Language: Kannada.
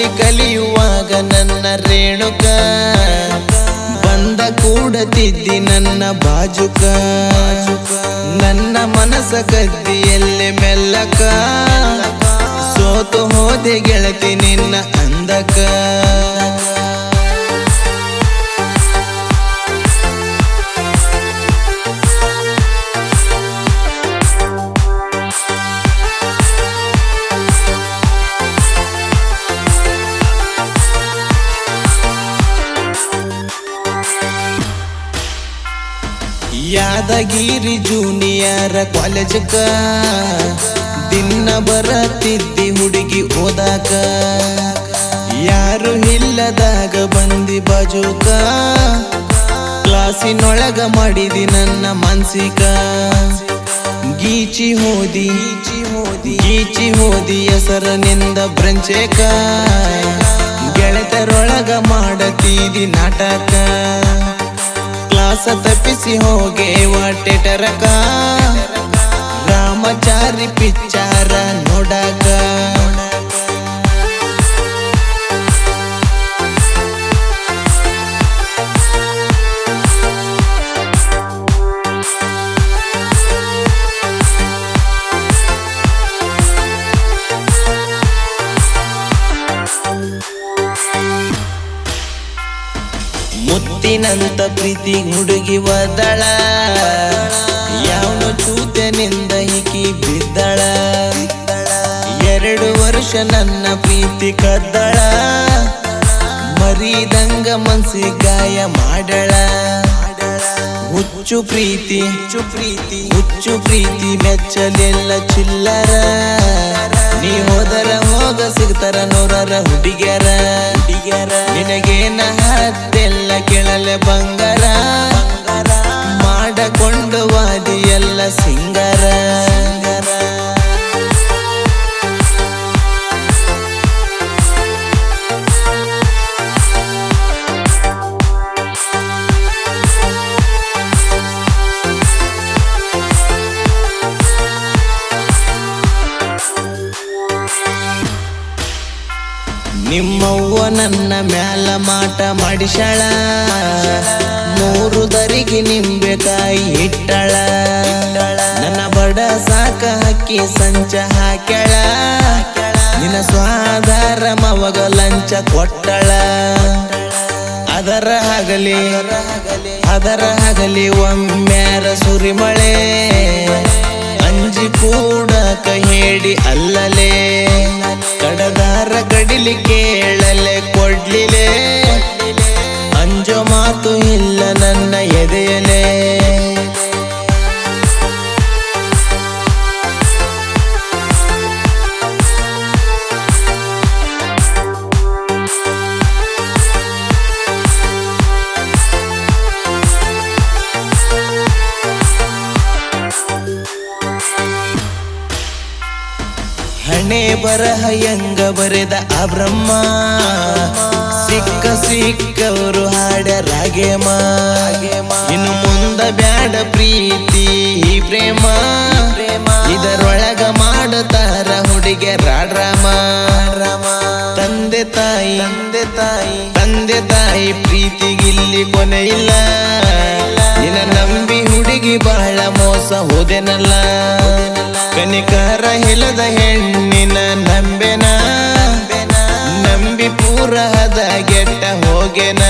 ಶಾಲಿ ಕಲಿಯುವಾಗ ನನ್ನ ರೇಣುಕ ಬಂದ ಕೂಡತಿದ್ದಿ ನನ್ನ ಬಾಜುಕ ನನ್ನ ಮನಸ ಕದ್ದಿಯಲ್ಲಿ ಮೆಲ್ಲಕ ಸೋತು ಹೋದೆ ಗೆಳತಿ ನಿನ್ನ ಅಂದಕ ಯಾದಗಿರಿ ಜೂನಿಯರ್ ಕಾಲೇಜಕ ದಿನ ಬರತಿದ್ದಿ ಹುಡುಗಿ ಓದಾಕ ಯಾರು ಇಲ್ಲದಾಗ ಬಂದಿ ಬಾಜುಕ ಕ್ಲಾಸಿನೊಳಗ ಮಾಡಿದಿ ನನ್ನ ಮಾನಸಿಕ ಗೀಚಿ ಹೋದಿ ಹೆಸರನಿಂದ ಬ್ರಂಚೇಕ ಗೆಳತರೊಳಗ ಮಾಡತೀದಿ ನಾಟಕ ಕ್ಲಾಸ ತಪ್ಪಿಸಿ ಹೋಗೇವ ಟೆಟರಕ ರಾಮಚಾರಿ ಪಿಚ್ಚಾರ ನೋಡಕ ಮುತ್ತಿನಂತ ಪ್ರೀತಿ ಹುಡುಗಿ ಒದಳ ಯಾವನು ಚೂತನಿಂದ ಹಿಕ್ಕಿ ಬಿದ್ದಳ 2 ವರ್ಷ ನನ್ನ ಪ್ರೀತಿ ಕದ್ದಳ ಮರಿದಂಗ ಮನ್ಸಿ ಗಾಯ ಮಾಡಳ ಹುಚ್ಚು ಪ್ರೀತಿ ಮೆಚ್ಚಲಿಲ್ಲ ಚಿಲ್ಲರ ನೀ ಹೋದರ ಹೋಗ ಸಿಗ್ತಾರ 100 ಹುಡುಗ್ಯಾರ ನಿನಗೇನ ಹತ್ತೆಲ್ಲ ಕೆಳಲೆ ಬಂಗಾರ ಮಾಡಕೊಂಡು ವಾದಿ ಎಲ್ಲ ಸಿಂಗಾರ ನಿಮ್ಮವ್ವ ನನ್ನ ಮ್ಯಾಲ ಮಾಟ ಮಾಡಿಸಳ 3 ದರಿಗೆ ನಿಂಬೆಕಾಯಿ ಇಟ್ಟಳ ನನ್ನ ಬಡ ಸಾಕ ಹಕ್ಕಿ ಸಂಚ ಹಾಕ್ಯಾಳ ನಿನ್ನ ಸ್ವಾಧಾರ ಮವಗ ಲಂಚ ಕೊಟ್ಟಳ ಅದರ ಹಗಲಿ ಒಮ್ಮ್ಯಾರ ಸುರಿಮಳೆ ಅಂಜಿ ಕೂಡಕ ಹೇಳಿ ಅಲ್ಲಲೇ ಕಡದಾರ ಕಡಿಲಿ ಕೇಳಲೆ ಕೊಡ್ಲಿಲೆ ಅಂಜೋ ಮಾತು ಇಲ್ಲ ನನ್ನ ಎದೆಯಲೇ ಹಣೆ ಬರಹ ಹೆಂಗ ಬರೆದ ಆ ಬ್ರಹ್ಮ ಸಿಕ್ಕವರು ಹಾಡರಾಗೆಮ ಇನ್ನು ಮುಂದ ಬ್ಯಾಡ ಪ್ರೀತಿ ಪ್ರೇಮ ಇದರೊಳಗ ಮಾಡುತ್ತಾರ ಹುಡುಗಿಯರ ಡ್ರಾಮ ತಂದೆ ತಾಯಿ ಪ್ರೀತಿಗಿಲ್ಲಿ ಕೊನೆ ಇಲ್ಲ ನಿನ್ನ ನಂಬಿ ಹುಡುಗಿ ಬಹಳ ಮೋಸ ಹೋದೆನಲ್ಲ ಕನಿಕರ ಹಿಲದ ಹೆಣ್ಣಿನ ನಂಬೆನ ನಂಬಿ ಪೂರ ಹದ ಗೆಟ್ಟ ಹೋಗೆನ